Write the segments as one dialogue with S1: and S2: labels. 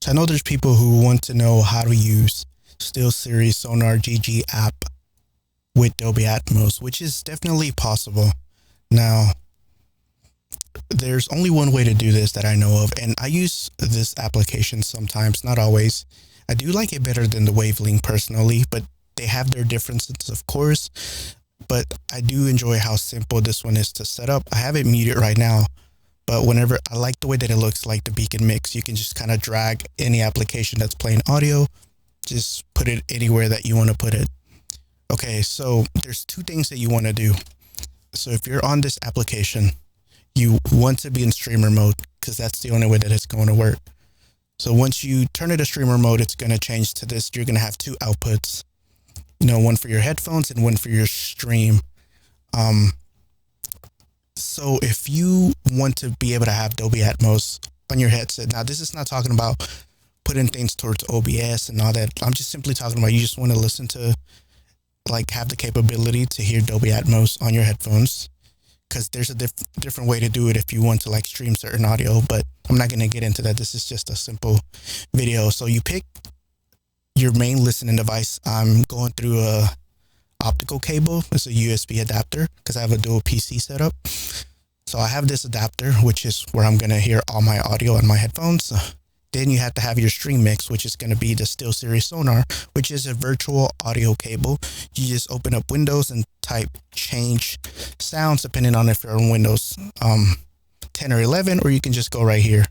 S1: So I know there's people who want to know how to use SteelSeries Sonar GG app with Dolby Atmos, which is definitely possible. Now, there's only one way to do this that I know of, and I use this application sometimes, not always. I do like it better than the Wavelink personally, but they have their differences, of course. But I do enjoy how simple this one is to set up. I have it muted right now, but whenever I like the way that it looks like the beacon mix, you can just kind of drag any application that's playing audio, just put it anywhere that you want to put it. Okay, so there's two things that you want to do. So if you're on this application, you want to be in streamer mode because that's the only way that it's going to work. So once you turn it to streamer mode, it's going to change to this. You're going to have two outputs, one for your headphones and one for your stream. So if you want to be able to have Dolby Atmos on your headset, now this is not talking about putting things towards OBS and all that. I'm just simply talking about you just want to listen to, have the capability to hear Dolby Atmos on your headphones, because there's a different way to do it if you want to stream certain audio, but I'm not going to get into that. This is just a simple video. So you pick your main listening device. I'm going through a optical cable. It's a USB adapter because I have a dual PC setup. So I have this adapter, which is where I'm going to hear all my audio on my headphones. Then you have to have your stream mix, which is going to be the SteelSeries Sonar, which is a virtual audio cable. You just open up Windows and type change sounds, depending on if you're on Windows 10 or 11, or you can just go right here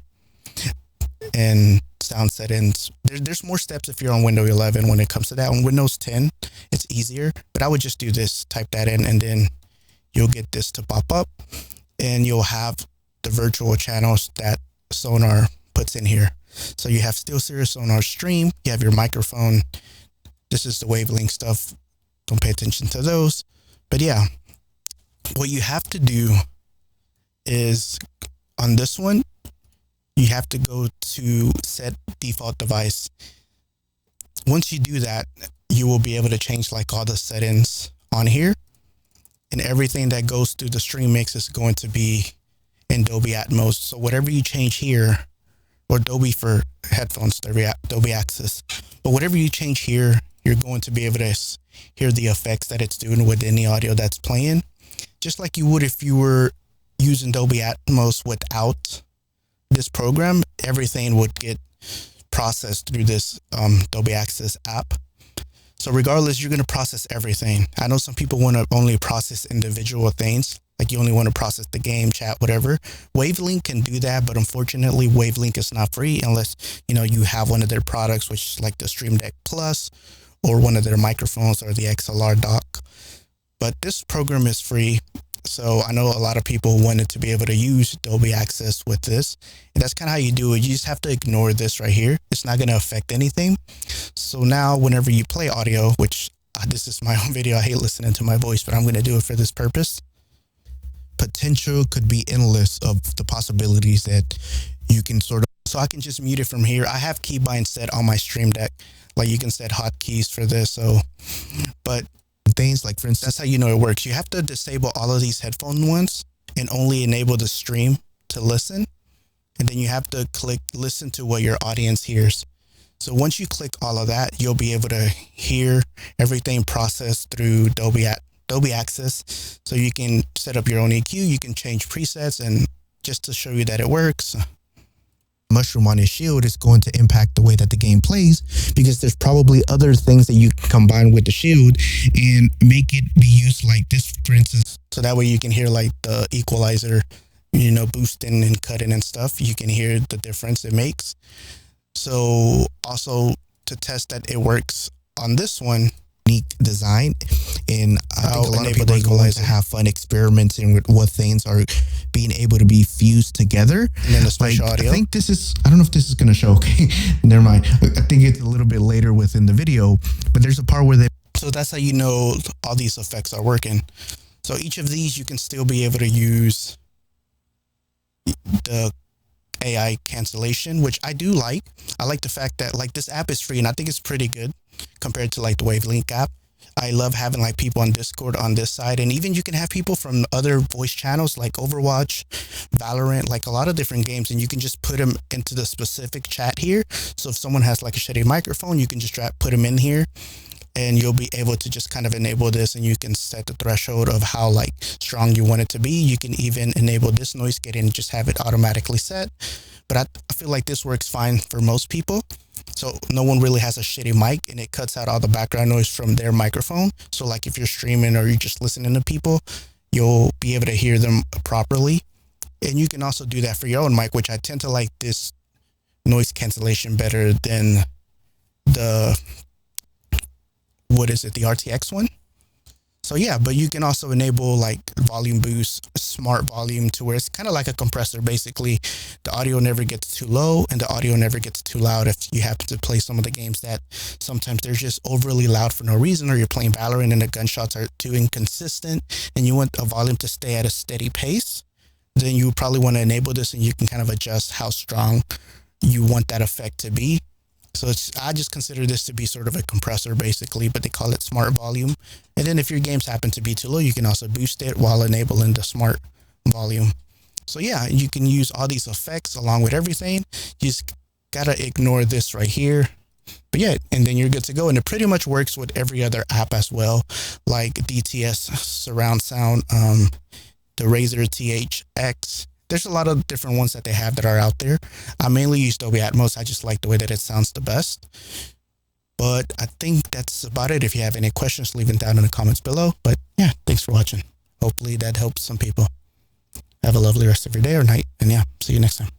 S1: and sound settings. There's more steps if you're on Windows 11 when it comes to that. On Windows 10, it's easier, but I would just do this, type that in, and then you'll get this to pop up, and you'll have the virtual channels that Sonar puts in here. So you have SteelSeries Sonar Stream, you have your microphone. This is the Wavelink stuff. Don't pay attention to those. But yeah, what you have to do is on this one, you have to go to set default device. Once you do that, you will be able to change all the settings on here, and everything that goes through the stream mix is going to be in Dolby Atmos. So whatever you change here, or Dolby for headphones, Dolby Access, but whatever you change here, you're going to be able to hear the effects that it's doing within the audio that's playing, just like you would if you were using Dolby Atmos without this program. Everything would get processed through this Dolby Access app. So regardless, you're going to process everything. I know some people want to only process individual things, you only want to process the game, chat, whatever. Wavelink can do that, but unfortunately, Wavelink is not free unless, you have one of their products, which is like the Stream Deck Plus or one of their microphones or the XLR dock. But this program is free. So I know a lot of people wanted to be able to use Dolby Access with this. And that's kind of how you do it. You just have to ignore this right here. It's not going to affect anything. So now whenever you play audio, which this is my own video, I hate listening to my voice, but I'm going to do it for this purpose. Potential could be endless of the possibilities that you can so I can just mute it from here. I have keybind set on my Stream Deck. You can set hotkeys for this. But things for instance, that's how you know it works. You have to disable all of these headphone ones and only enable the stream to listen. And then you have to click listen to what your audience hears. So once you click all of that, you'll be able to hear everything processed through Dolby Access. So you can set up your own EQ, you can change presets, and just to show you that it works, mushroom on his shield is going to impact the way that the game plays, because there's probably other things that you can combine with the shield and make it be used like this, for instance. So that way you can hear the equalizer, boosting and cutting and stuff. You can hear the difference it makes. So also to test that it works on this one, unique design, and I think a lot of people are going to have fun experimenting with what things are being able to be fused together. And then the spatial audio. I don't know if this is going to show. Okay, never mind. I think it's a little bit later within the video, but there's a part where so that's how you know all these effects are working. So each of these you can still be able to use the AI cancellation, which I do like. I like the fact that this app is free, and I think it's pretty good compared to the Wavelink app. I love having like people on Discord on this side, and even you can have people from other voice channels like Overwatch, Valorant, like a lot of different games, and you can just put them into the specific chat here. So if someone has like a shitty microphone, you can just put them in here, and you'll be able to just kind of enable this, and you can set the threshold of how like strong you want it to be. You can even enable this noise gate and just have it automatically set. But I feel like this works fine for most people. So no one really has a shitty mic, and it cuts out all the background noise from their microphone. So like if you're streaming or you're just listening to people, you'll be able to hear them properly. And you can also do that for your own mic, which I tend to like this noise cancellation better than the, the RTX one. So yeah, but you can also enable like volume boost, smart volume, to where it's kind of like a compressor. Basically, the audio never gets too low and the audio never gets too loud. If you happen to play some of the games that sometimes they're just overly loud for no reason, or you're playing Valorant and the gunshots are too inconsistent and you want a volume to stay at a steady pace, then you probably want to enable this, and you can kind of adjust how strong you want that effect to be. So I just consider this to be sort of a compressor basically, but they call it smart volume. And then if your games happen to be too low, you can also boost it while enabling the smart volume. So yeah, you can use all these effects along with everything. You just gotta ignore this right here. But yeah, and then you're good to go. And it pretty much works with every other app as well, like DTS surround sound, the Razer THX. There's a lot of different ones that they have that are out there. I mainly use Dolby Atmos. I just like the way that it sounds the best. But I think that's about it. If you have any questions, leave them down in the comments below. But yeah, thanks for watching. Hopefully that helps some people. Have a lovely rest of your day or night. And yeah, see you next time.